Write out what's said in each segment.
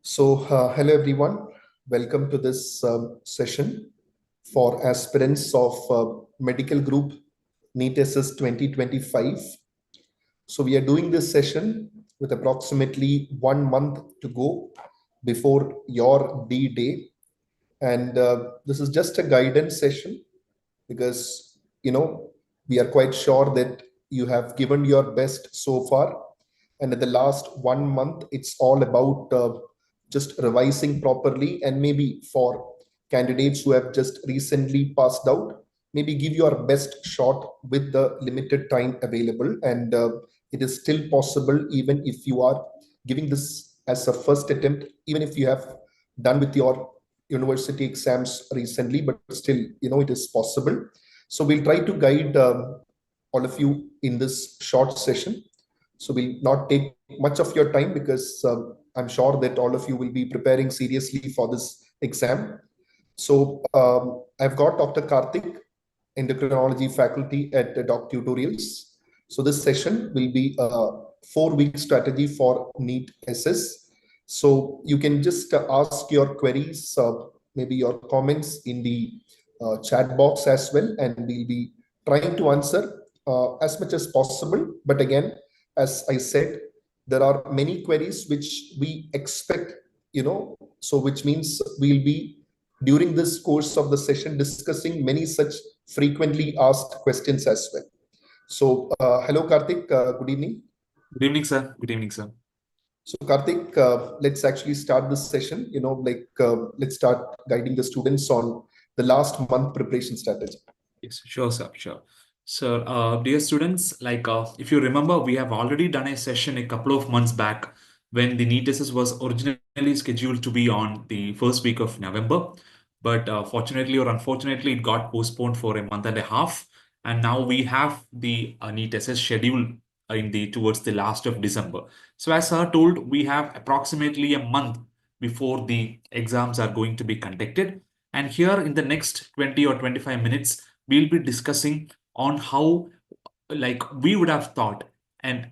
Hello everyone. Welcome to this session for aspirants of Medical Group NEET SS 2025. So, we are doing this session with approximately 1 month to go before your D day. And this is just a guidance session because, we are quite sure that you have given your best so far. And in the last 1 month, it's all about just revising properly. And maybe for candidates who have just recently passed out, maybe give your best shot with the limited time available. And it is still possible, even if you are giving this as a first attempt, even if you have done with your university exams recently, but still, it is possible. So we'll try to guide all of you in this short session. So we'll not take much of your time because I'm sure that all of you will be preparing seriously for this exam. So I've got Dr. Karthik, endocrinology faculty at DocTutorials. So this session will be a 4-week strategy for NEET SS. So you can just ask your queries, maybe your comments in the chat box as well, and we'll be trying to answer as much as possible. But again, as I said, there are many queries which we expect, so which means we'll be during this course of the session discussing many such frequently asked questions as well. So, hello, Karthik. Good evening. Good evening, sir. Good evening, sir. So, Karthik, let's actually start this session. Let's start guiding the students on the last month preparation strategy. Yes, sure, sir. Sure. So, dear students, if you remember, we have already done a session a couple of months back when the NEET SS was originally scheduled to be on the first week of November. But fortunately or unfortunately, it got postponed for a month and a half. And now we have the NEET SS schedule towards the last of December. So as sir told, we have approximately a month before the exams are going to be conducted. And here in the next 20 or 25 minutes, we'll be discussing on how we would have thought and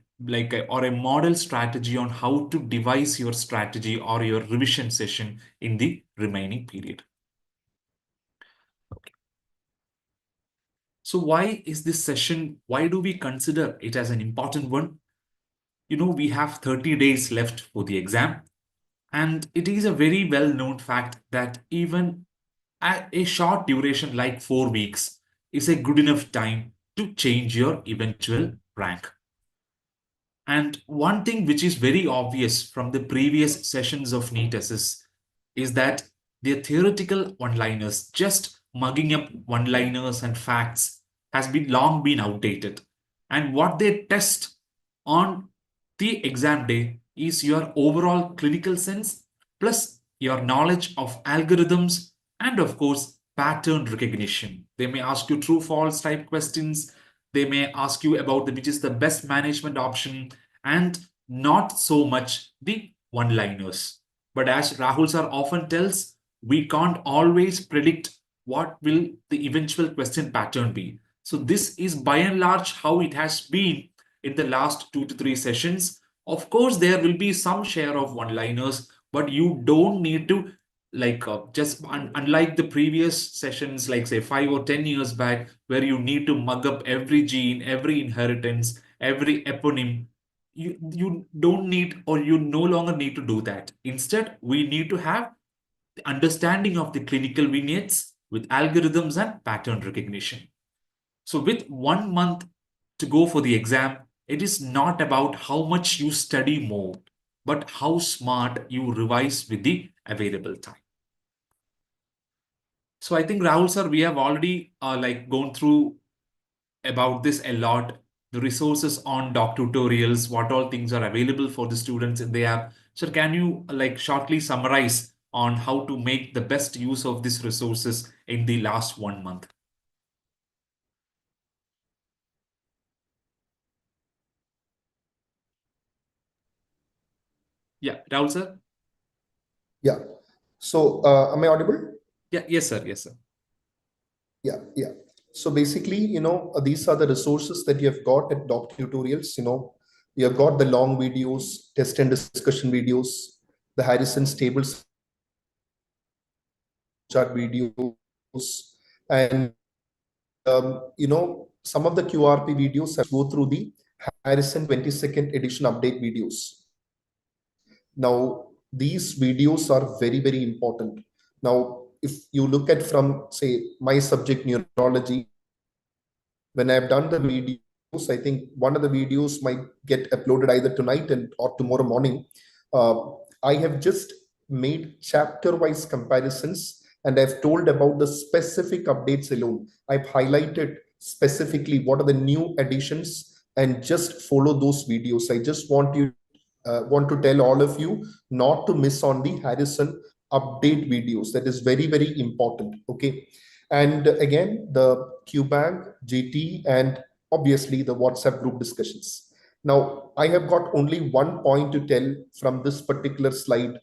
or a model strategy on how to devise your strategy or your revision session in the remaining period. Okay. So why is this session, why do we consider it as an important one? We have 30 days left for the exam, and it is a very well-known fact that even at a short duration like 4 weeks is a good enough time to change your eventual rank. And one thing which is very obvious from the previous sessions of NEET SS is that the theoretical one-liners, just mugging up one-liners and facts, has been long been outdated. And what they test on the exam day is your overall clinical sense plus your knowledge of algorithms and of course pattern recognition. They may ask you true false type questions. They may ask you about which is the best management option and not so much the one-liners. But as Rahul sir often tells, we can't always predict what will the eventual question pattern be. So this is by and large how it has been in the last 2 to 3 sessions. Of course, there will be some share of one-liners, but you don't need to unlike the previous sessions, like say 5 or 10 years back, where you need to mug up every gene, every inheritance, every eponym. You don't need, or you no longer need to do that. Instead, we need to have the understanding of the clinical vignettes with algorithms and pattern recognition. So with 1 month to go for the exam, it is not about how much you study more, but how smart you revise with the available time. So I think Rahul sir, we have already gone through about this a lot. The resources on DocTutorials, what all things are available for the students in the app. So can you shortly summarize on how to make the best use of these resources in the last 1 month? Yeah, Rahul sir? Yeah. So, am I audible? Yeah, yes, sir. Yes, sir. Yeah. So basically, these are the resources that you have got at DocTutorials. You have got the long videos, test and discussion videos. the Harrison's tables chart videos, and some of the QRP videos have go through the Harrison 22nd edition update videos. Now, these videos are very, very important. Now, if you look at from, say, my subject neurology, when I've done the videos, I think one of the videos might get uploaded either tonight or tomorrow morning. I have just made chapter-wise comparisons, and I've told about the specific updates alone. I've highlighted specifically what are the new additions and just follow those videos. I just want to tell all of you not to miss on the Harrison update videos. That is very, very important. Okay. And again, the QBank, GT, and obviously the WhatsApp group discussions. Now, I have got only one point to tell from this particular slide.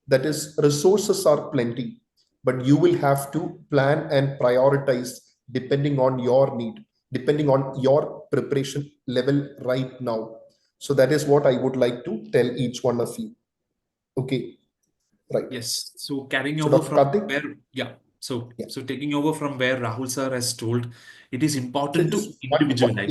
That is, resources are plenty, but you will have to plan and prioritize depending on your need, depending on your preparation level right now. So that is what I would like to tell each one of you. Okay, right. Yes. So carrying So over Dr. from Karthik, where, yeah. So, yeah. so taking over from where Rahul sir has told, it is So important to just yeah, individualize.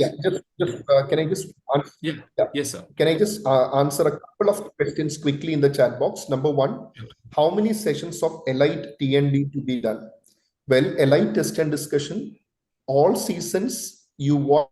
can I just answer, Yeah. yeah, Yes, sir. can I just answer a couple of questions quickly in the chat box? Number one, Sure. how many sessions of Elite TND to be done? Well, Elite test and discussion, all seasons you watch,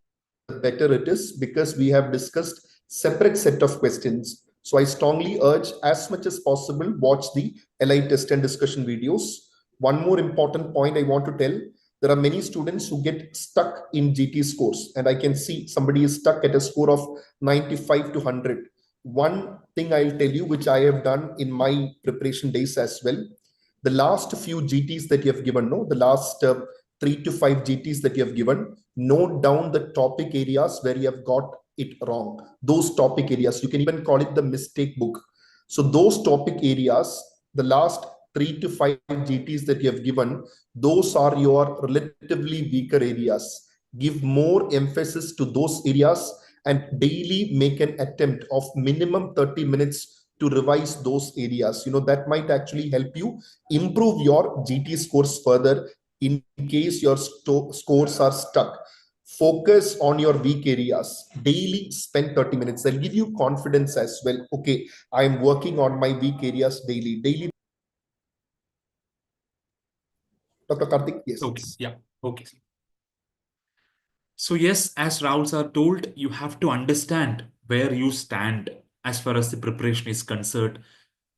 the better it is because we have discussed separate set of questions. So I strongly urge as much as possible, watch the Elite test and discussion videos. One more important point I want to tell, there are many students who get stuck in GT scores, and I can see somebody is stuck at a score of 95 to 100. One thing I'll tell you, which I have done in my preparation days as well, the last few GTs that you have given, no, the last 3 to 5 GTs that you have given, note down the topic areas where you have got it wrong. Those topic areas, you can even call it the mistake book. So those topic areas, the last 3 to 5 GTs that you have given, those are your relatively weaker areas. Give more emphasis to those areas and daily make an attempt of minimum 30 minutes to revise those areas. That might actually help you improve your GT scores further in case your scores are stuck. Focus on your weak areas. Daily spend 30 minutes. They'll give you confidence as well. Okay, I'm working on my weak areas daily. Daily. Dr. Karthik, Okay. yes. Yeah. Okay. So yes, as Rahul sir told, you have to understand where you stand as far as the preparation is concerned.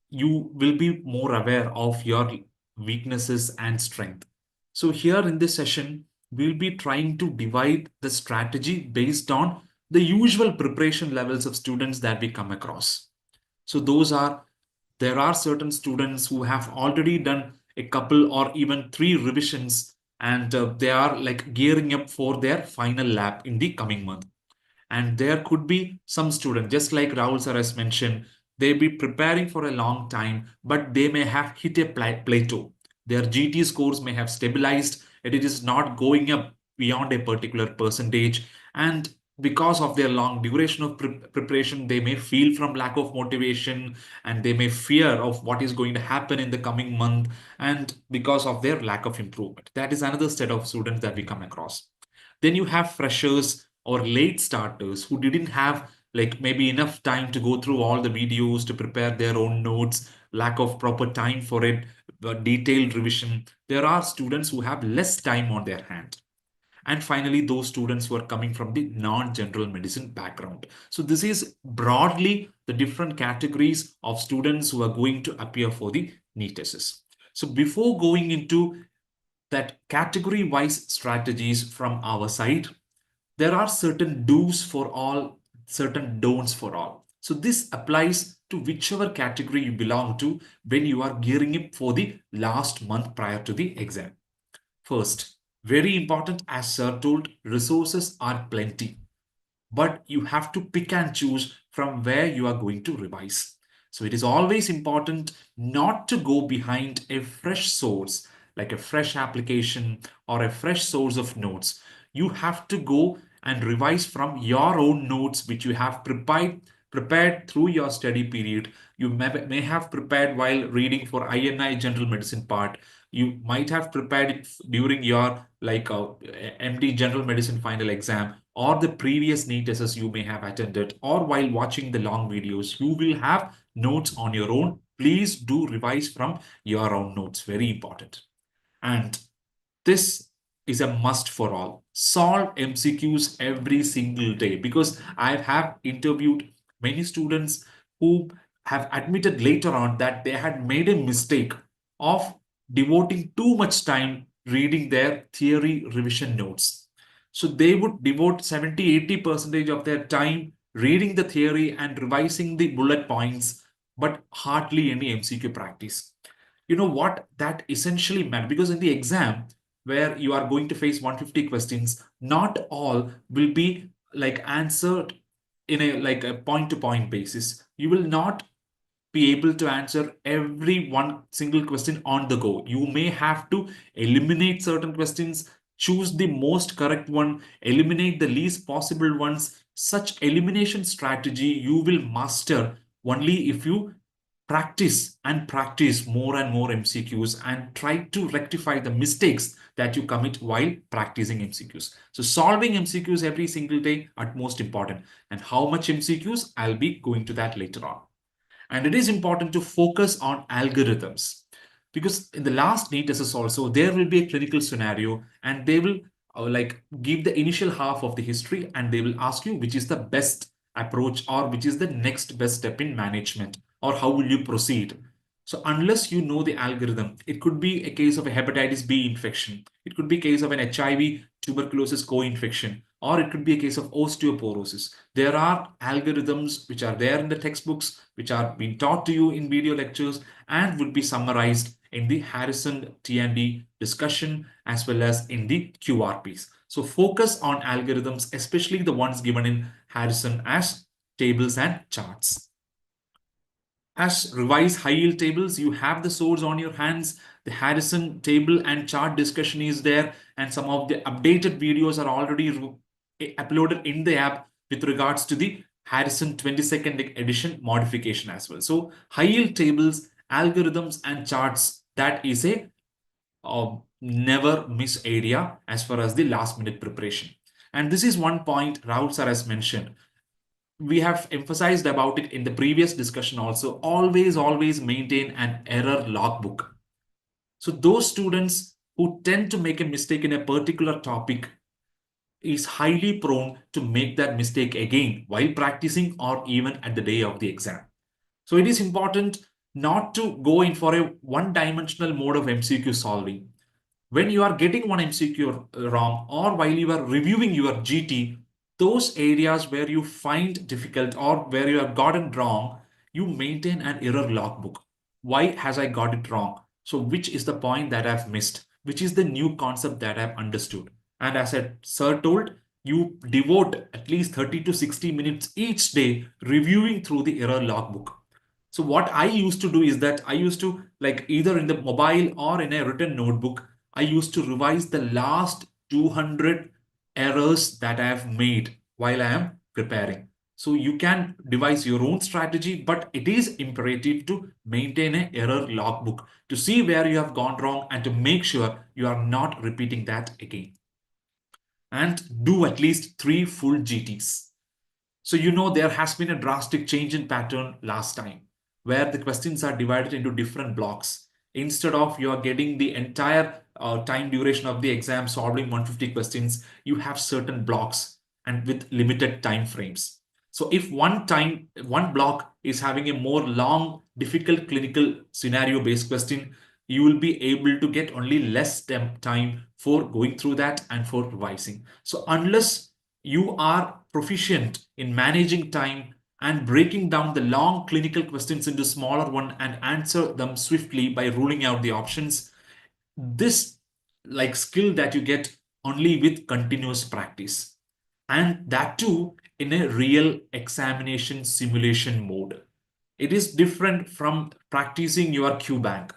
You will be more aware of your weaknesses and strength. So here in this session, we'll be trying to divide the strategy based on the usual preparation levels of students that we come across. So there are certain students who have already done a couple or even 3 revisions, and they are like gearing up for their final lab in the coming month. And there could be some student, just like Rahul sir has mentioned, they be preparing for a long time, but they may have hit a plateau. Their GT scores may have stabilized, and it is not going up beyond a particular percentage. And because of their long duration of preparation, they may feel from lack of motivation, and they may fear of what is going to happen in the coming month, and because of their lack of improvement. That is another set of students that we come across. Then you have freshers or late starters who didn't have like maybe enough time to go through all the videos to prepare their own notes, lack of proper time for it, detailed revision. There are students who have less time on their hand. And finally, those students who are coming from the non-general medicine background. So this is broadly the different categories of students who are going to appear for the NEET SS. So before going into that category-wise strategies from our side, there are certain do's for all, certain don'ts for all. So this applies to whichever category you belong to when you are gearing up for the last month prior to the exam. First, very important, as Sir told, resources are plenty, but you have to pick and choose from where you are going to revise. So it is always important not to go behind a fresh source, like a fresh application or a fresh source of notes. You have to go and revise from your own notes, which you have prepared through your study period. You may have prepared while reading for INI general medicine part. You might have prepared it during your MD general medicine final exam, or the previous NEET SS you may have attended, or while watching the long videos. You will have notes on your own. Please do revise from your own notes. Very important. And this is a must for all. Solve MCQs every single day, because I have interviewed many students who have admitted later on that they had made a mistake of devoting too much time reading their theory revision notes. So they would devote 70-80% of their time reading the theory and revising the bullet points, but hardly any MCQ practice. You know what that essentially meant? Because in the exam, where you are going to face 150 questions, not all will be like answered in a like a point to point basis. You will not be able to answer every one single question on the go. You may have to eliminate certain questions, choose the most correct one, eliminate the least possible ones. Such elimination strategy you will master only if you practice and practice more and more MCQs and try to rectify the mistakes that you commit while practicing MCQs. So solving MCQs every single day at most important. And how much MCQs? I'll be going to that later on. And it is important to focus on algorithms, because in the last NEET SS also, there will be a clinical scenario and they will give the initial half of the history and they will ask you which is the best approach or which is the next best step in management or how will you proceed. So unless you know the algorithm, it could be a case of a hepatitis B infection. It could be a case of an HIV tuberculosis co-infection, or it could be a case of osteoporosis. There are algorithms which are there in the textbooks, which are being taught to you in video lectures and would be summarized in the Harrison T&D discussion as well as in the QRPs. So focus on algorithms, especially the ones given in Harrison as tables and charts. As revised high yield tables, you have the source on your hands. The Harrison table and chart discussion is there, and some of the updated videos are already uploaded in the app with regards to the Harrison 22nd edition modification as well. So high yield tables, algorithms, and charts, that is a never miss area as far as the last minute preparation. And this is one point Rahul sir has mentioned. We have emphasized about it in the previous discussion also. Always maintain an error logbook. So those students who tend to make a mistake in a particular topic is highly prone to make that mistake again while practicing or even at the day of the exam. So it is important not to go in for a one-dimensional mode of MCQ solving. When you are getting one MCQ wrong or while you are reviewing your GT, those areas where you find difficult or where you have gotten wrong, you maintain an error logbook. Why has I got it wrong? So which is the point that I've missed? Which is the new concept that I've understood? And as I sir told, you devote at least 30 to 60 minutes each day reviewing through the error logbook. So what I used to do is that I used to, like, either in the mobile or in a written notebook, I used to revise the last 200 errors that I have made while I am preparing. So you can devise your own strategy, but it is imperative to maintain an error logbook to see where you have gone wrong and to make sure you are not repeating that again. And do at least 3 full GTs. So you know there has been a drastic change in pattern last time, where the questions are divided into different blocks. Instead of you are getting the entire time duration of the exam solving 150 questions, you have certain blocks and with limited time frames. So if one block is having a more long, difficult clinical scenario based question, you will be able to get only less time for going through that and for revising. So unless you are proficient in managing time and breaking down the long clinical questions into smaller one and answer them swiftly by ruling out the options, this like skill that you get only with continuous practice, and that too in a real examination simulation mode. It is different from practicing your Q bank.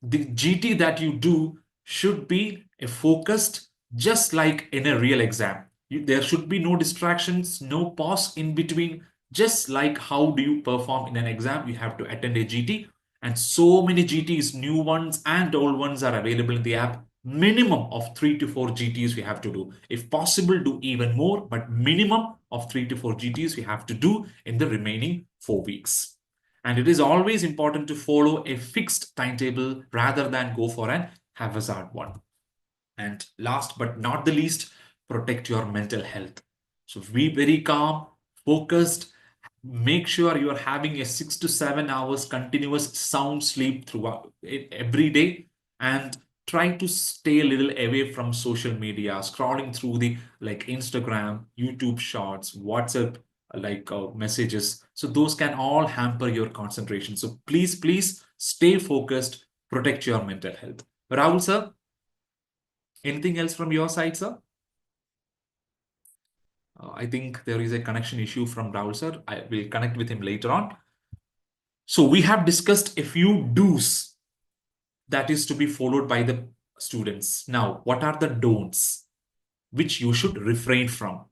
The GT that you do should be a focused, just like in a real exam. There should be no distractions, no pause in between. Just like how do you perform in an exam, you have to attend a GT, and so many GTs, new ones and old ones, are available in the app. Minimum of 3 to 4 GTs we have to do. If possible, do even more, but minimum of 3 to 4 GTs we have to do in the remaining 4 weeks. And it is always important to follow a fixed timetable rather than go for an haphazard one. And last but not the least, protect your mental health. So be very calm, focused. Make sure you are having a 6 to 7 hours continuous sound sleep throughout every day, and try to stay a little away from social media, scrolling through the like Instagram, YouTube shorts, WhatsApp messages. So those can all hamper your concentration. So please stay focused, protect your mental health. Rahul sir, anything else from your side, sir? I think there is a connection issue from Rahul, sir. I will connect with him later on. So we have discussed a few do's that is to be followed by the students. Now, what are the don'ts which you should refrain from?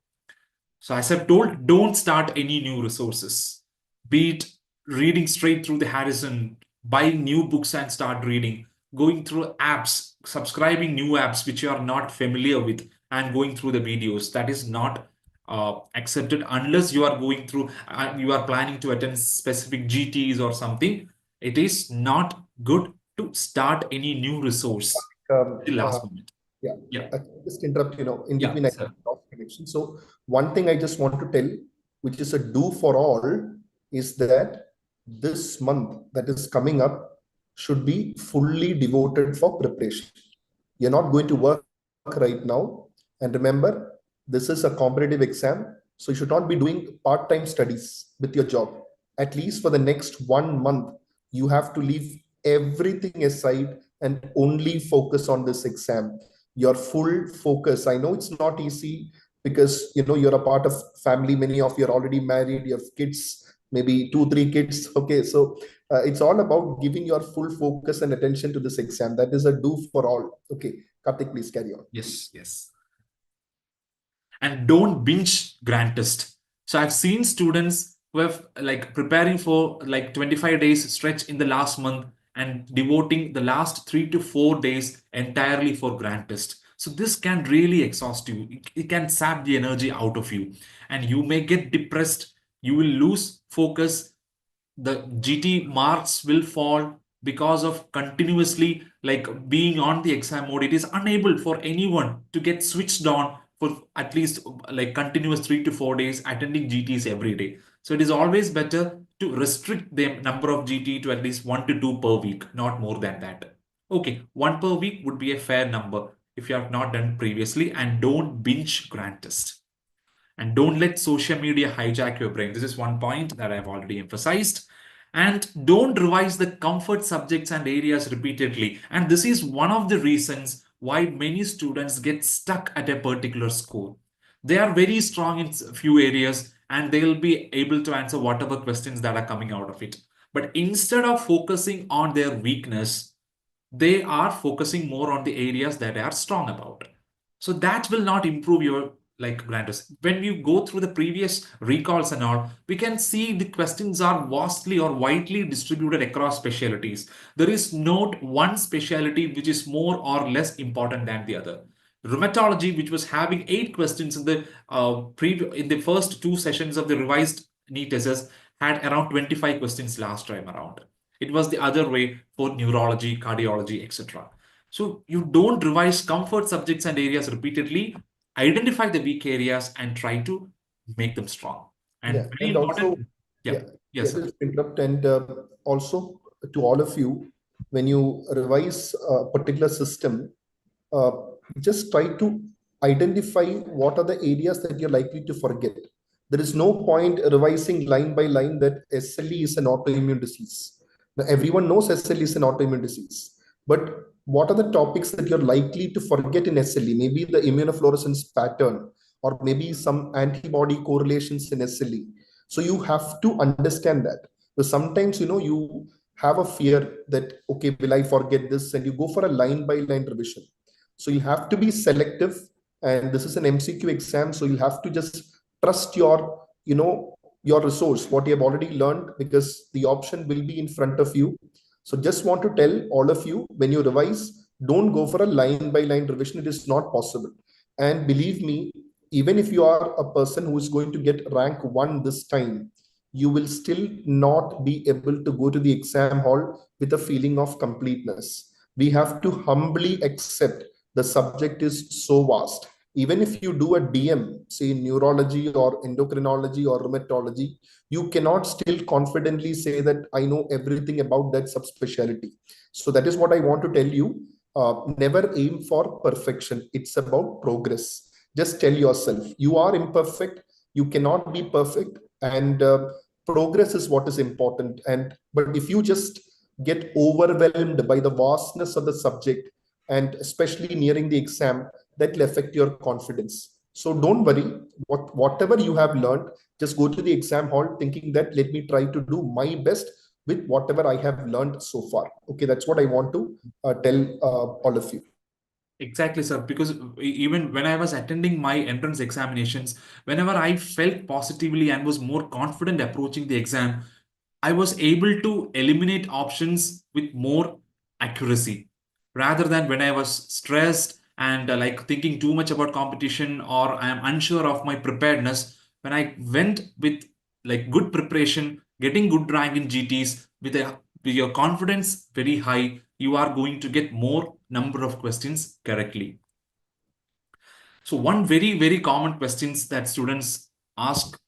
So as I've told, don't start any new resources. Be it reading straight through the Harrison, buying new books and start reading, going through apps, subscribing new apps which you are not familiar with, and going through the videos. That is not accepted unless you are going through, you are planning to attend specific GTs or something. It is not good to start any new resource Um, till uh, last moment. yeah, Yeah. I just interrupt, in Yeah, between I sir. lost connection. So one thing I just want to tell, which is a do for all, is that this month that is coming up should be fully devoted for preparation. You're not going to work right now. And remember, this is a competitive exam. So you should not be doing part-time studies with your job. At least for the next 1 month, you have to leave everything aside and only focus on this exam. Your full focus. I know it's not easy because you're a part of family. Many of you are already married, you have kids, maybe 2 3 kids. Okay, so it's all about giving your full focus and attention to this exam. That is a do for all. Okay, Karthik, please carry on. Yes, yes. And don't binge grant test. So I've seen students who have like preparing for like 25 days stretch in the last month and devoting the last 3 to 4 days entirely for grant test. So this can really exhaust you. It can sap the energy out of you, and you may get depressed. You will lose focus. The GT marks will fall because of continuously like being on the exam mode. It is unable for anyone to get switched on for at least like continuous 3 to 4 days attending GTs every day. So it is always better to restrict the number of GT to at least 1 to 2 per week, not more than that. Okay, 1 per week would be a fair number if you have not done previously, and don't binge grant test. And don't let social media hijack your brain. This is one point that I've already emphasized. And don't revise the comfort subjects and areas repeatedly. And this is one of the reasons why many students get stuck at a particular score. They are very strong in a few areas and they will be able to answer whatever questions that are coming out of it. But instead of focusing on their weakness, they are focusing more on the areas that they are strong about. So that will not improve your like grandest. When you go through the previous recalls and all, we can see the questions are vastly or widely distributed across specialties. There is not one specialty which is more or less important than the other. Rheumatology, which was having 8 questions in the in the first 2 sessions of the revised NEET SS, had around 25 questions last time around. It was the other way for neurology, cardiology, etc. So you don't revise comfort subjects and areas repeatedly. Identify the weak areas and try to make them strong. Yeah, And very and also, important. Yeah. yeah, yeah, Yes, sir. just interrupt. And also to all of you, when you revise a particular system, uh, just try to identify what are the areas that you're likely to forget. There is no point revising line by line that SLE is an autoimmune disease. Now, everyone knows SLE is an autoimmune disease, but what are the topics that you're likely to forget in SLE? Maybe the immunofluorescence pattern, or maybe some antibody correlations in SLE. So you have to understand that. So sometimes, you have a fear that, okay, will I forget this? And you go for a line by line revision. So you have to be selective, and this is an MCQ exam. So you'll have to just trust your, your resource, what you have already learned, because the option will be in front of you. So just want to tell all of you, when you revise, don't go for a line by line revision. It is not possible. And believe me, even if you are a person who is going to get rank 1 this time, you will still not be able to go to the exam hall with a feeling of completeness. We have to humbly accept the subject is so vast. Even if you do a DM, say neurology or endocrinology or rheumatology, you cannot still confidently say that I know everything about that subspecialty. So that is what I want to tell you. Never aim for perfection. It's about progress. Just tell yourself you are imperfect. You cannot be perfect, and progress is what is important. And but if you just get overwhelmed by the vastness of the subject, and especially nearing the exam, that will affect your confidence. So don't worry. Whatever you have learned, just go to the exam hall thinking that let me try to do my best with whatever I have learned so far. Okay, that's what I want to tell all of you. Exactly, sir. Because even when I was attending my entrance examinations, whenever I felt positively and was more confident approaching the exam, I was able to eliminate options with more accuracy rather than when I was stressed and like thinking too much about competition or I am unsure of my preparedness. When I went with like good preparation, getting good rank in GTs with your confidence very high, you are going to get more number of questions correctly. So one very common questions that students ask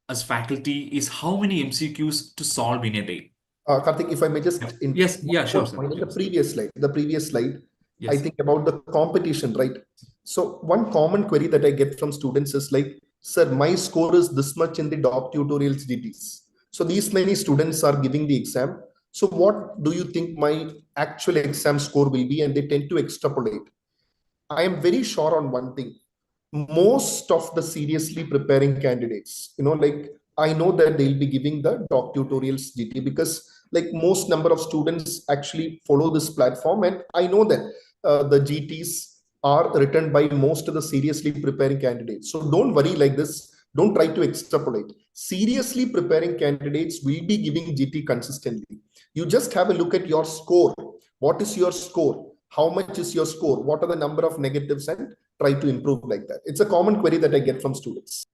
as faculty is how many MCQs to solve in a day. Karthik, if I may just Yes, interrupt yeah, one sure, more sir. point in Sure. the previous slide, I Yes. think about the competition, right? So one common query that I get from students is like, sir, my score is this much in the DocTutorials GTs. So these many students are giving the exam. So what do you think my actual exam score will be? And they tend to extrapolate. I am very sure on one thing. Most of the seriously preparing candidates, like I know that they'll be giving the DocTutorials GT, because like most number of students actually follow this platform, and I know that the GTs are written by most of the seriously preparing candidates. So don't worry like this. Don't try to extrapolate. Seriously preparing candidates will be giving GT consistently. You just have a look at your score. What is your score? How much is your score? What are the number of negatives? And try to improve like that. It's a common query that I get from students.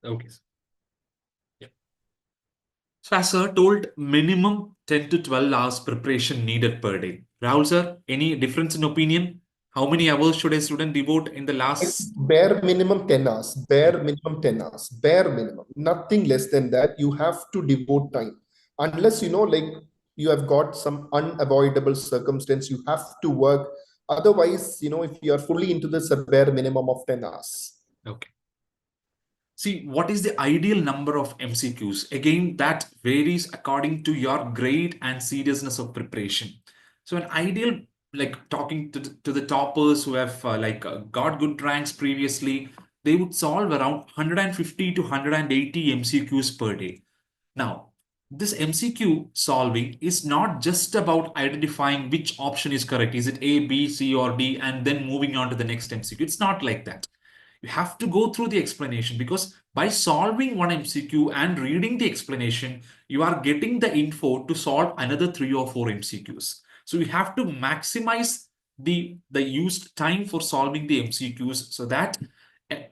Okay. Yeah. So as sir told, minimum 10 to 12 hours preparation needed per day. Rahul sir, any difference in opinion? How many hours should a student devote in the last? Bare minimum 10 hours, bare minimum 10 hours, bare minimum, nothing less than that. You have to devote time. Unless, like you have got some unavoidable circumstance, you have to work. Otherwise, if you are fully into this, a bare minimum of 10 hours. Okay. See, what is the ideal number of MCQs? Again, that varies according to your grade and seriousness of preparation. So, an ideal, like talking to the toppers who have got good ranks previously, they would solve around 150 to 180 MCQs per day. Now, this MCQ solving is not just about identifying which option is correct. Is it A, B, C, or D, and then moving on to the next MCQ? It's not like that. You have to go through the explanation because by solving one MCQ and reading the explanation, you are getting the info to solve another 3 or 4 MCQs. So you have to maximize the used time for solving the MCQs so that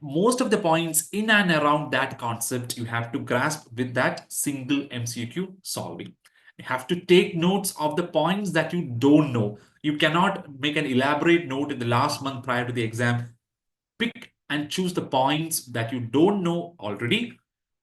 most of the points in and around that concept you have to grasp with that single MCQ solving. You have to take notes of the points that you don't know. You cannot make an elaborate note in the last month prior to the exam. Pick and choose the points that you don't know already.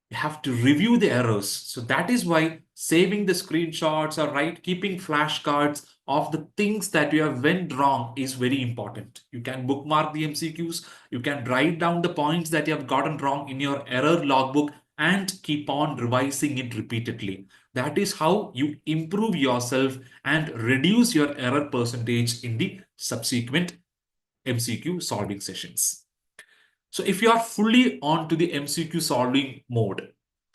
You have to review the errors. So that is why saving the screenshots or keeping flashcards of the things that you have went wrong is very important. You can bookmark the MCQs, you can write down the points that you have gotten wrong in your error logbook and keep on revising it repeatedly. That is how you improve yourself and reduce your error percentage in the subsequent MCQ solving sessions. So if you are fully on to the MCQ solving mode,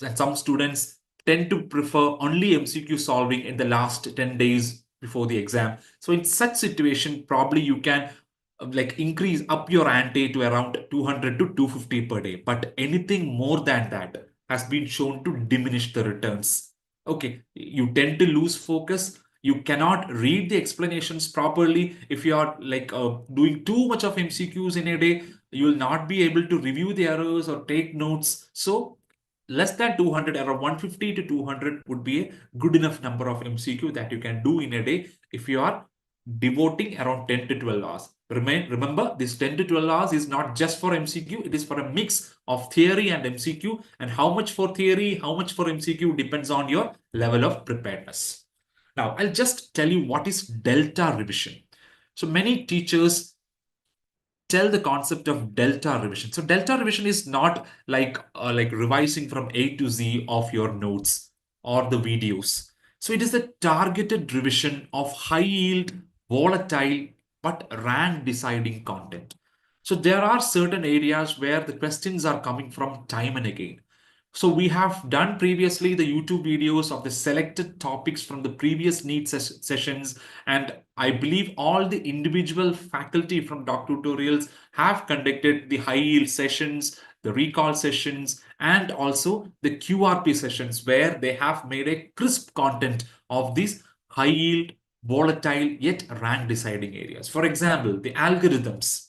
and some students tend to prefer only MCQ solving in the last 10 days before the exam. So in such situation, probably you can increase up your ante to around 200 to 250 per day. But anything more than that, has been shown to diminish the returns. Okay, you tend to lose focus. You cannot read the explanations properly. If you are like doing too much of MCQs in a day, you will not be able to review the errors or take notes. So less than 200, around 150 to 200 would be a good enough number of MCQ that you can do in a day if you are devoting around 10 to 12 hours. Remember, this 10 to 12 hours is not just for MCQ, it is for a mix of theory and MCQ. And how much for theory, how much for MCQ depends on your level of preparedness. Now, I'll just tell you what is delta revision. So many teachers tell the concept of delta revision. So delta revision is not like revising from A to Z of your notes or the videos. So it is the targeted revision of high yield, volatile, but rank deciding content. So there are certain areas where the questions are coming from time and again. So we have done previously the YouTube videos of the selected topics from the previous NEET sessions, and I believe all the individual faculty from DocTutorials have conducted the high yield sessions, the recall sessions, and also the QRP sessions where they have made a crisp content of these high yield, volatile, yet rank deciding areas. For example, the algorithms,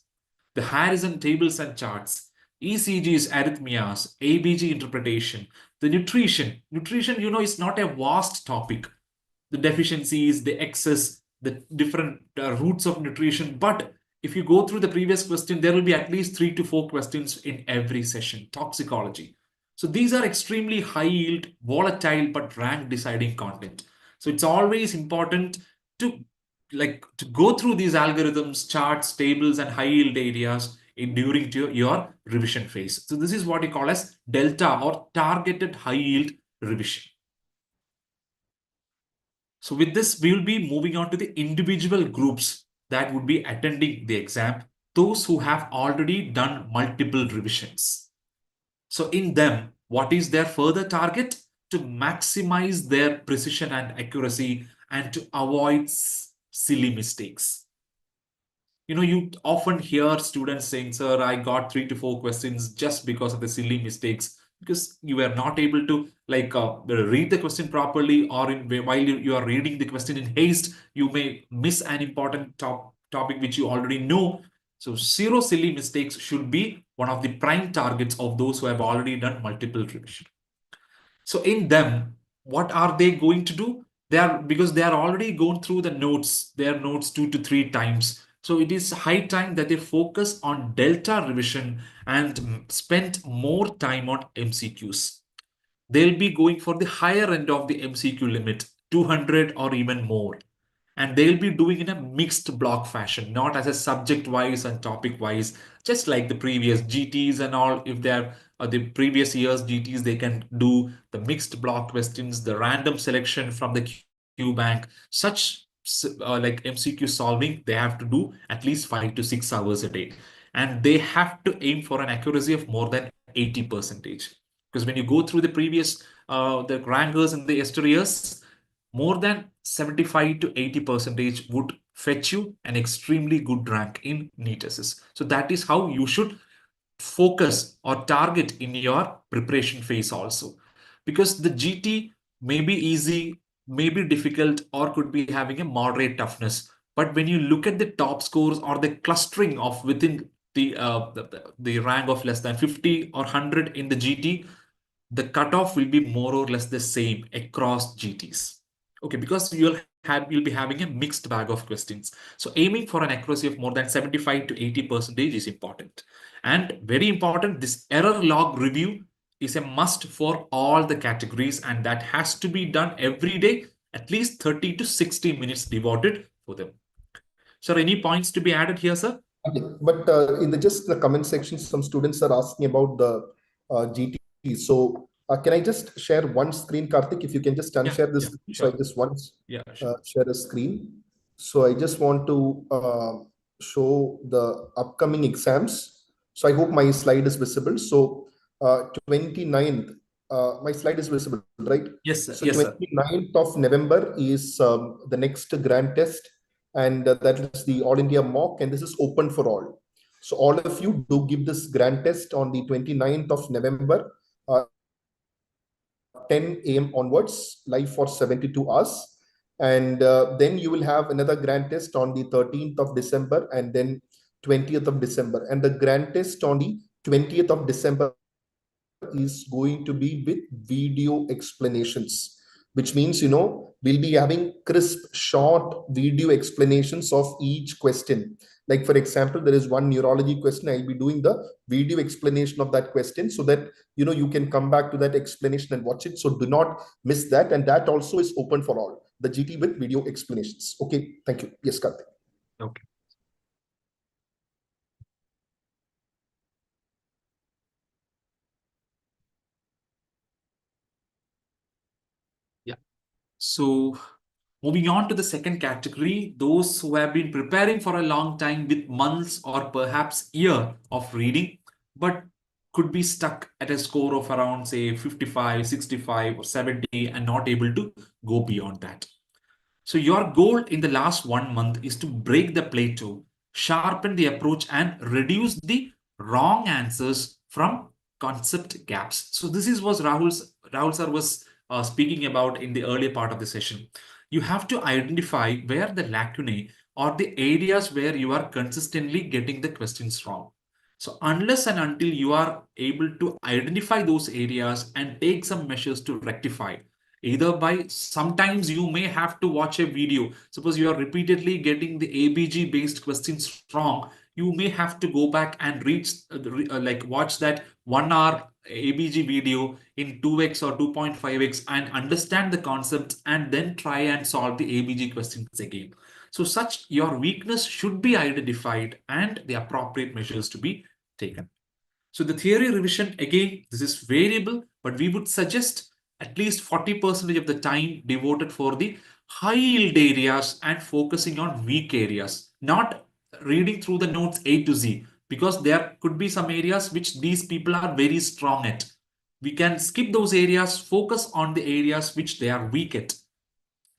the Harrison tables and charts, ECGs, arrhythmias, ABG interpretation, the nutrition. Nutrition, is not a vast topic. The deficiencies, the excess, the different routes of nutrition. But if you go through the previous question, there will be at least 3 to 4 questions in every session. Toxicology. So these are extremely high yield, volatile, but rank deciding content. So it's always important to to go through these algorithms, charts, tables, and high yield areas during your revision phase. So this is what you call as delta or targeted high yield revision. So with this, we will be moving on to the individual groups that would be attending the exam, those who have already done multiple revisions. So in them, what is their further target? To maximize their precision and accuracy and to avoid silly mistakes. You often hear students saying, sir, I got 3 to 4 questions just because of the silly mistakes, because you were not able to read the question properly, or while you are reading the question in haste, you may miss an important topic which you already know. So zero silly mistakes should be one of the prime targets of those who have already done multiple revision. So in them, what are they going to do? Because they are already going through their notes 2 to 3 times. So it is high time that they focus on delta revision and spend more time on MCQs. They'll be going for the higher end of the MCQ limit, 200 or even more. And they'll be doing in a mixed block fashion, not as a subject wise and topic wise, just like the previous GTs and all. If they're the previous year's GTs, they can do the mixed block questions, the random selection from the Q bank. Such like MCQ solving, they have to do at least 5 to 6 hours a day. And they have to aim for an accuracy of more than 80%. Because when you go through the previous, the rankers in the yesteryears, more than 75 to 80% would fetch you an extremely good rank in NEET SS. So that is how you should focus or target in your preparation phase also. Because the GT may be easy, may be difficult, or could be having a moderate toughness. But when you look at the top scores or the clustering of within the rank of less than 50 or 100 in the GT, the cutoff will be more or less the same across GTs. Okay, because you'll be having a mixed bag of questions. So aiming for an accuracy of more than 75 to 80% is important. And very important, this error log review is a must for all the categories, and that has to be done every day, at least 30 to 60 minutes devoted for them. Sir, any points to be added here, sir? Okay. But in the comment section, some students are asking about the GT. So can I just share one screen, Karthik? If you can just unshare this. Yeah, So I sure. just want Sure. share a screen. So I just want to show the upcoming exams. So I hope my slide is visible. So 29th, my slide is visible, right? Yes, sir. So Yes, sir. 29th of November is the next grand test, and that is the All India mock, and this is open for all. So all of you do give this grand test on the 29th of November. 10 a.m. onwards, live for 72 hours. And then you will have another grand test on the 13th of December and then 20th of December. And the grand test on the 20th of December is going to be with video explanations, which means, we'll be having crisp, short video explanations of each question. Like, for example, there is one neurology question. I'll be doing the video explanation of that question so that, you can come back to that explanation and watch it. So do not miss that. And that also is open for all, the GT with video explanations. Okay. Thank you. Yes, Karthik. Okay. Yeah. So moving on to the second category, those who have been preparing for a long time with months or perhaps year of reading, but could be stuck at a score of around, say, 55, 65, or 70 and not able to go beyond that. So your goal in the last 1 month is to break the plateau, sharpen the approach, and reduce the wrong answers from concept gaps. So this is what Rahul sir was speaking about in the earlier part of the session. You have to identify where the lacunae or the areas where you are consistently getting the questions wrong. So unless and until you are able to identify those areas and take some measures to rectify, either by sometimes you may have to watch a video. Suppose you are repeatedly getting the ABG based questions wrong, you may have to go back and like watch that 1 hour ABG video in 2x or 2.5x and understand the concepts and then try and solve the ABG questions again. So such your weakness should be identified and the appropriate measures to be taken. So the theory revision, again, this is variable, but we would suggest at least 40% of the time devoted for the high yield areas and focusing on weak areas, not reading through the notes A to Z, because there could be some areas which these people are very strong at. We can skip those areas, focus on the areas which they are weak at.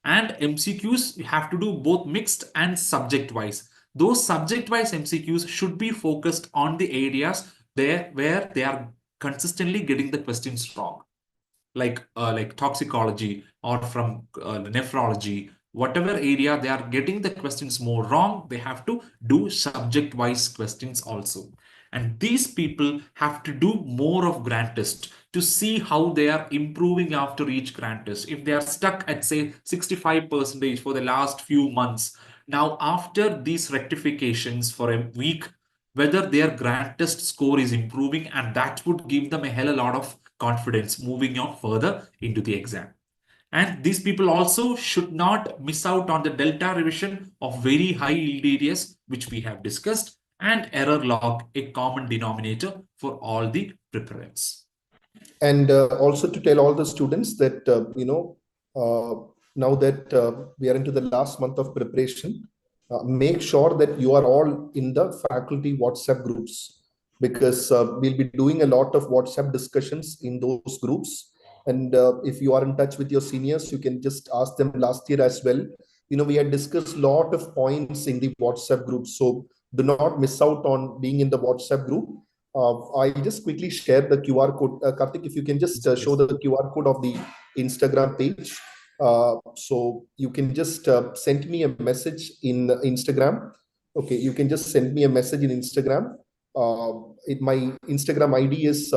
And MCQs, you have to do both mixed and subject wise. Those subject wise MCQs should be focused on the areas there where they are consistently getting the questions wrong, like toxicology or from nephrology. Whatever area they are getting the questions more wrong, they have to do subject wise questions also. And these people have to do more of grant test to see how they are improving after each grant test. If they are stuck at, say, 65% for the last few months, now after these rectifications for a week, whether their grant test score is improving, and that would give them a hell a lot of confidence moving on further into the exam. And these people also should not miss out on the delta revision of very high yield areas, which we have discussed, and error log, a common denominator for all the preparers. And also to tell all the students that, now that we are into the last month of preparation, make sure that you are all in the faculty WhatsApp groups, because we'll be doing a lot of WhatsApp discussions in those groups. And if you are in touch with your seniors, you can just ask them. Last year as well, we had discussed a lot of points in the WhatsApp group. So do not miss out on being in the WhatsApp group. I just quickly share the QR code. Karthik, if you can just show the QR code of the Instagram page. So you can just send me a message in Instagram. Okay, you can just send me a message in Instagram. My Instagram ID is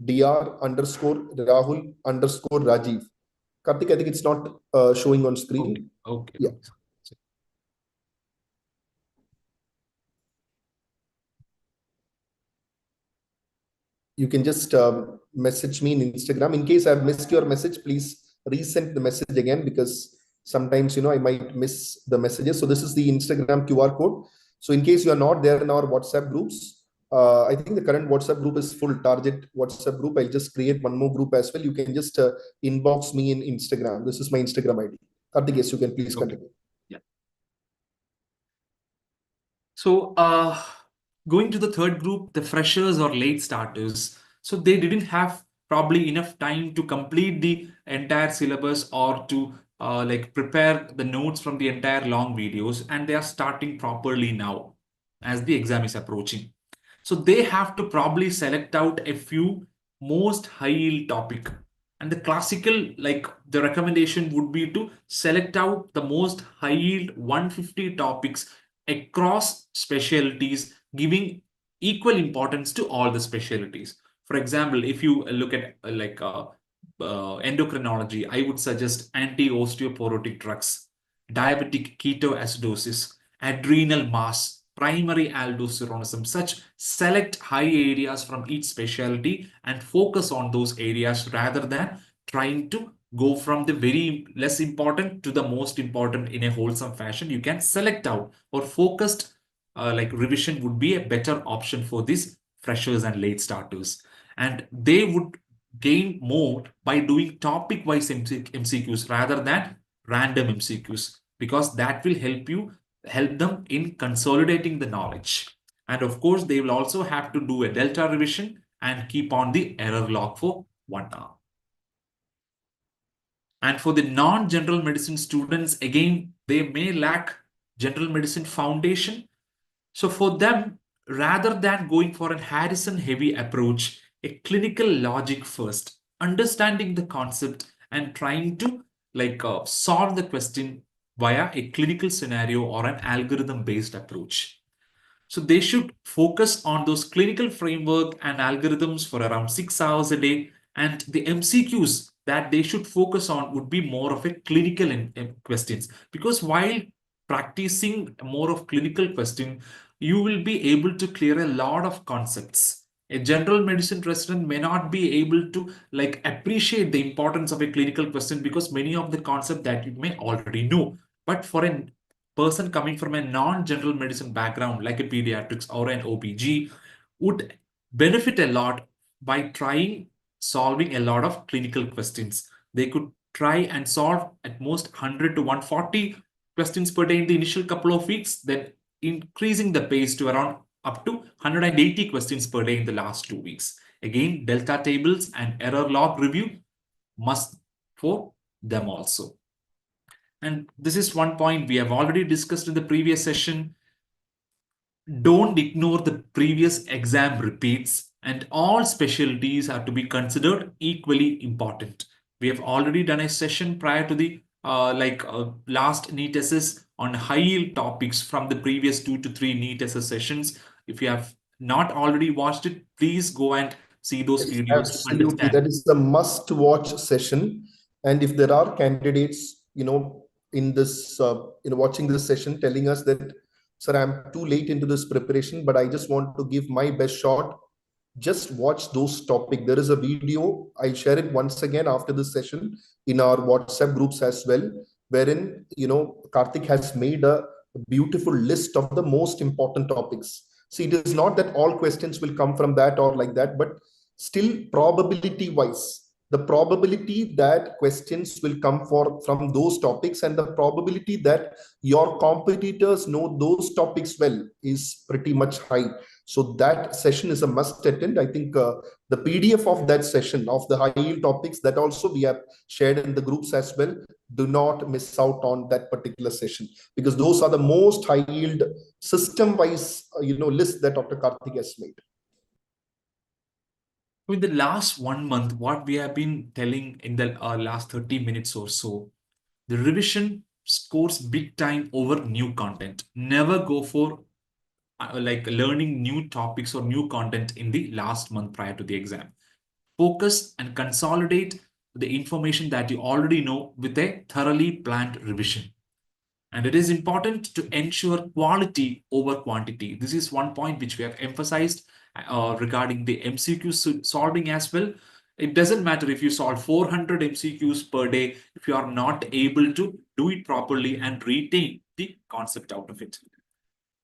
dr_Rahul_Rajeev. Karthik, I think it's not showing on screen. Okay. Yeah. You can just message me in Instagram. In case I've missed your message, please resend the message again, because sometimes, I might miss the messages. So this is the Instagram QR code. So in case you are not there in our WhatsApp groups, I think the current WhatsApp group is full target WhatsApp group. I'll just create one more group as well. You can just inbox me in Instagram. This is my Instagram ID. Karthik, yes, you can please continue. Yeah. So going to the third group, the freshers or late starters. So they didn't have probably enough time to complete the entire syllabus or to like prepare the notes from the entire long videos, and they are starting properly now as the exam is approaching. So they have to probably select out a few most high yield topic And the classical, like the recommendation would be to select out the most high yield 150 topics across specialties, giving equal importance to all the specialties. For example, if you look at endocrinology, I would suggest anti-osteoporotic drugs, diabetic ketoacidosis, adrenal mass, primary aldosteronism, such select high areas from each specialty and focus on those areas rather than trying to go from the very less important to the most important in a wholesome fashion. You can select out or focused revision would be a better option for these freshers and late starters. And they would gain more by doing topic wise MCQs rather than random MCQs, because that will help them in consolidating the knowledge. And of course, they will also have to do a delta revision and keep on the error log for 1 hour. And for the non-general medicine students, again, they may lack general medicine foundation. So for them, rather than going for a Harrison heavy approach, a clinical logic first, understanding the concept and trying to solve the question via a clinical scenario or an algorithm based approach. So they should focus on those clinical framework and algorithms for around 6 hours a day. And the MCQs that they should focus on would be more of a clinical questions. Because while practicing more of clinical question, you will be able to clear a lot of concepts. A general medicine resident may not be able to appreciate the importance of a clinical question because many of the concepts that you may already know. But for a person coming from a non-general medicine background like a pediatrics or an OBG would benefit a lot by trying solving a lot of clinical questions. They could try and solve at most 100 to 140 questions per day in the initial couple of weeks, then increasing the pace to around up to 180 questions per day in the last 2 weeks. Again, delta tables and error log review must for them also. And this is one point we have already discussed in the previous session. Don't ignore the previous exam repeats, and all specialties are to be considered equally important. We have already done a session prior to the last NEET SS on high yield topics from the previous 2 to 3 NEET SS sessions. If you have not already watched it, please go and see those Yes, videos to absolutely. understand. That is a must-watch session. And if there are candidates, in this, watching this session, telling us that, sir, I'm too late into this preparation, but I just want to give my best shot, just watch those topics. There is a video. I'll share it once again after this session in our WhatsApp groups as well, wherein, Karthik has made a beautiful list of the most important topics. See, it is not that all questions will come from that or like that, but still probability wise, the probability that questions will come from those topics and the probability that your competitors know those topics well is pretty much high. So that session is a must attend. I think the PDF of that session of the high yield topics that also we have shared in the groups as well. Do not miss out on that particular session, because those are the most high yield system wise list that Dr. Karthik has made. In the last 1 month, what we have been telling in the last 30 minutes or so, the revision scores big time over new content. Never go for learning new topics or new content in the last month prior to the exam. Focus and consolidate the information that you already know with a thoroughly planned revision. And it is important to ensure quality over quantity. This is one point which we have emphasized regarding the MCQ solving as well. It doesn't matter if you solve 400 MCQs per day if you are not able to do it properly and retain the concept out of it.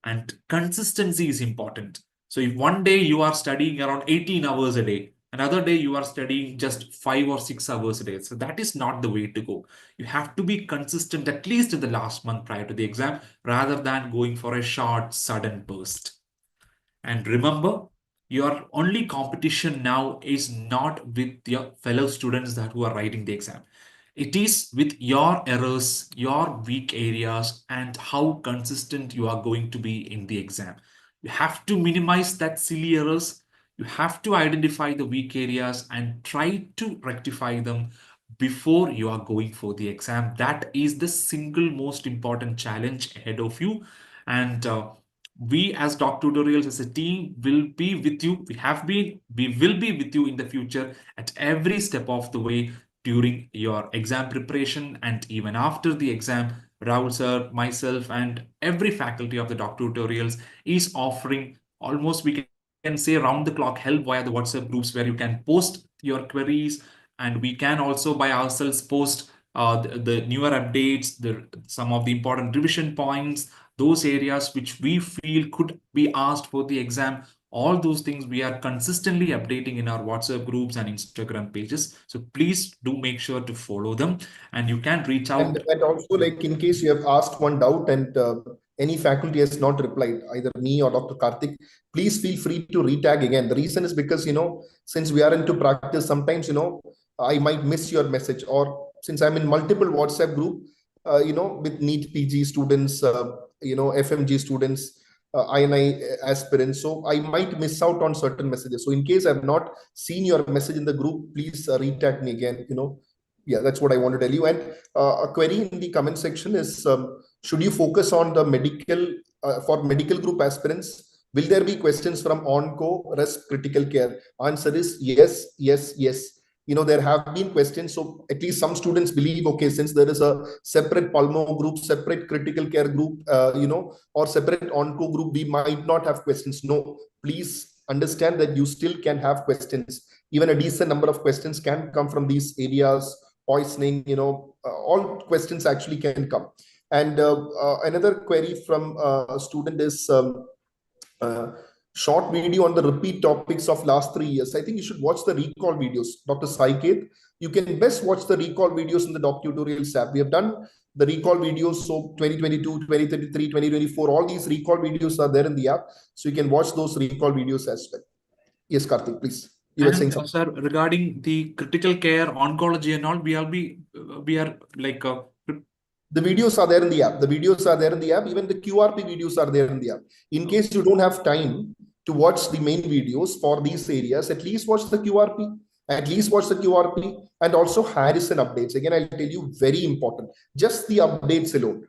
And consistency is important. So if one day you are studying around 18 hours a day, another day you are studying just 5 or 6 hours a day. So that is not the way to go. You have to be consistent at least in the last month prior to the exam rather than going for a short, sudden burst. And remember, your only competition now is not with your fellow students that who are writing the exam. It is with your errors, your weak areas, and how consistent you are going to be in the exam. You have to minimize that silly errors. You have to identify the weak areas and try to rectify them before you are going for the exam. That is the single most important challenge ahead of you. And we as DocTutorials as a team will be with you. We will be with you in the future at every step of the way during your exam preparation and even after the exam. Rahul sir, myself, and every faculty of the DocTutorials is offering almost, we can say, round the clock help via the WhatsApp groups where you can post your queries, and we can also by ourselves post the newer updates, some of the important revision points, those areas which we feel could be asked for the exam. All those things we are consistently updating in our WhatsApp groups and Instagram pages. So please do make sure to follow them, and you can reach out. And also, like, in case you have asked one doubt and any faculty has not replied, either me or Dr. Karthik, please feel free to retag again. The reason is because, since we are into practice, sometimes, I might miss your message, or since I'm in multiple WhatsApp group, with NEET PG students, FMG students, INI aspirants. So I might miss out on certain messages. So in case I've not seen your message in the group, please retag me again, Yeah, that's what I want to tell you. And a query in the comment section is, should you focus on the medical, for medical group aspirants? Will there be questions from onco, rest, critical care? Answer is yes, yes, yes. There have been questions. So at least some students believe, okay, since there is a separate pulmo group, separate critical care group, or separate onco group, we might not have questions. No, please understand that you still can have questions. Even a decent number of questions can come from these areas. Poisoning, all questions actually can come. And another query from a student is, short video on the repeat topics of last 3 years. I think you should watch the recall videos. Dr. Saiket, you can best watch the recall videos in the DocTutorials app. We have done the recall videos. So 2022, 2033, 2024, all these recall videos are there in the app. So you can watch those recall videos as well. Yes, Karthik, please. You were saying something. Sir, regarding the critical care, oncology and all, we are like the videos are there in the app. The videos are there in the app. Even the QRP videos are there in the app. In case you don't have time to watch the main videos for these areas, at least watch the QRP. At least watch the QRP and also Harrison updates. Again, I'll tell you, very important. Just the updates alone.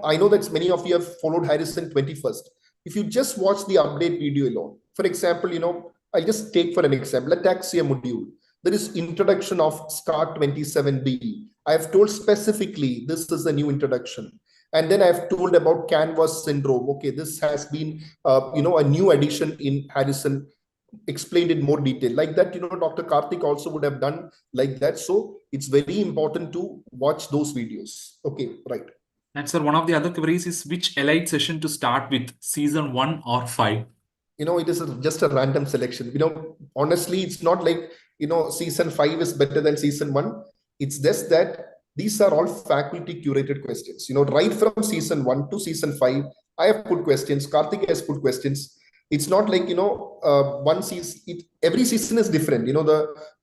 I know that many of you have followed Harrison 21st. If you just watch the update video alone, for example, I'll just take for an example, ataxia module. There is introduction of SCAR 27B. I have told specifically this is a new introduction. And then I've told about canvas syndrome. Okay, this has been, a new addition in Harrison, explained in more detail. Like that, Dr. Karthik also would have done like that. So it's very important to watch those videos. Okay, right. And sir, one of the other queries is which elite session to start with, season 1 or 5? It is just a random selection. Honestly, it's not like, season 5 is better than season 1. It's just that these are all faculty curated questions. Right from season 1 to season 5, I have put questions. Karthik has put questions. It's not like, one season, every season is different,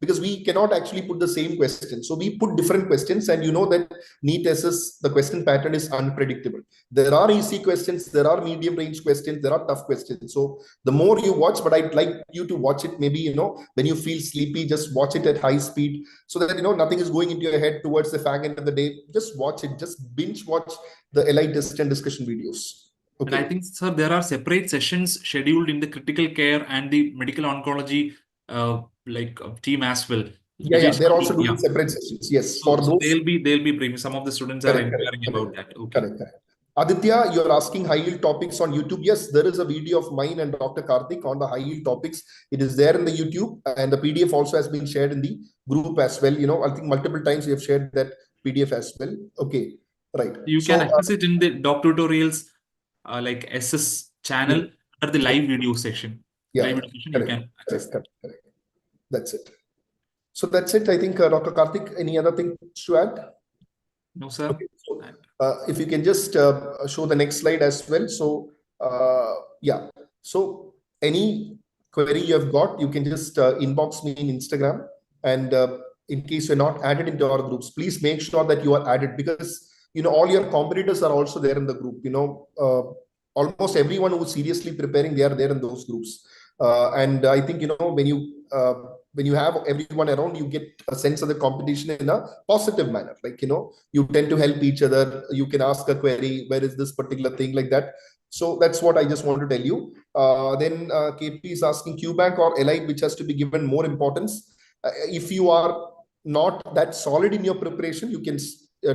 because we cannot actually put the same question. So we put different questions, and that NEET SS, the question pattern is unpredictable. There are easy questions, there are medium range questions, there are tough questions. So the more you watch, but I'd like you to watch it maybe, when you feel sleepy, just watch it at high speed so that, nothing is going into your head towards the fag end of the day. Just watch it, just binge watch the elite test and discussion videos. Okay. And I think, sir, there are separate sessions scheduled in the critical care and the medical oncology team as well. Yeah, they're also doing separate sessions. Yes, so, for those they'll be bringing. Some of the students are inquiring about that. Okay. Correct. Aditya, you're asking high yield topics on YouTube. Yes, there is a video of mine and Dr. Karthik on the high yield topics. It is there in the YouTube, and the PDF also has been shared in the group as well. I think multiple times we have shared that PDF as well. Okay, right. You can access it in the DocTutorials like SS channel under the live video section. Live video section, you can access. Correct. That's it. So that's it. I think, Dr. Karthik, any other thing to add? No, sir. Okay, so, if you can just show the next slide as well. So, So any query you have got, you can just inbox me in Instagram. And in case you're not added into our groups, please make sure that you are added, because all your competitors are also there in the group. Almost everyone who's seriously preparing, they are there in those groups. And I think, when you have everyone around, you get a sense of the competition in a positive manner. Like, you tend to help each other. You can ask a query, where is this particular thing, like that. So that's what I just want to tell you. Then KP is asking QBank or Elite, which has to be given more importance. If you are not that solid in your preparation, you can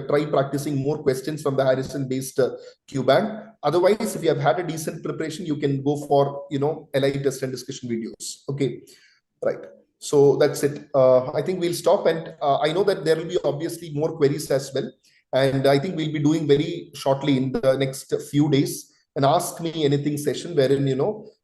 try practicing more questions from the Harrison-based QBank. Otherwise, if you have had a decent preparation, you can go for, Elite test and discussion videos. Okay, right. So that's it. I think we'll stop, and I know that there will be obviously more queries as well. And I think we'll be doing very shortly in the next few days an Ask Me Anything session, wherein,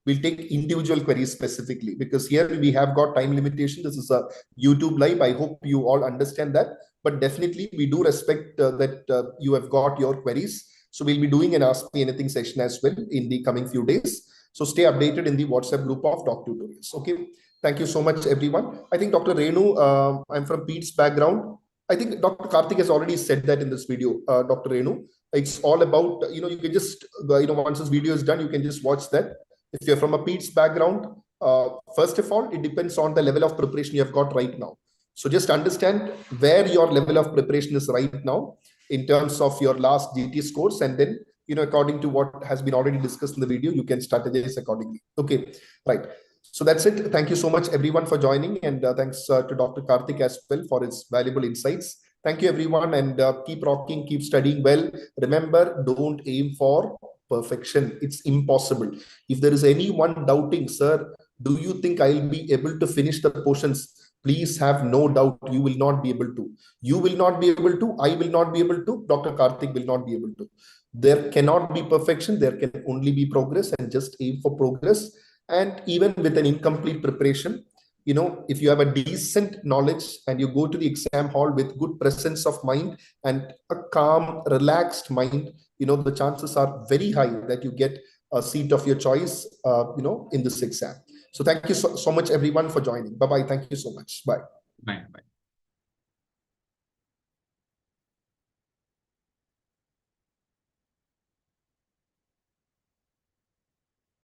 we'll take individual queries specifically, because here we have got time limitation. This is a YouTube live. I hope you all understand that. But definitely, we do respect that you have got your queries. So we'll be doing an Ask Me Anything session as well in the coming few days. So stay updated in the WhatsApp group of DocTutorials. Okay. Thank you so much, everyone. I think Dr. Renu, I'm from Pete's background. I think Dr. Karthik has already said that in this video, Dr. Renu. It's all about, you can just, once this video is done, you can just watch that. If you're from a Pete's background, first of all, it depends on the level of preparation you have got right now. So just understand where your level of preparation is right now in terms of your last GT scores, and then, according to what has been already discussed in the video, you can strategize accordingly. Okay, right. So that's it. Thank you so much, everyone, for joining. And thanks to Dr. Karthik as well for his valuable insights. Thank you, everyone. And keep rocking, keep studying well. Remember, don't aim for perfection. It's impossible. If there is anyone doubting, sir, do you think I'll be able to finish the portions? Please have no doubt, you will not be able to. You will not be able to. I will not be able to. Dr. Karthik will not be able to. There cannot be perfection. There can only be progress, and just aim for progress. And even with an incomplete preparation, if you have a decent knowledge and you go to the exam hall with good presence of mind and a calm, relaxed mind, the chances are very high that you get a seat of your choice, in this exam. So thank you so much, everyone, for joining. Bye-bye. Thank you so much. Bye. Bye. Bye.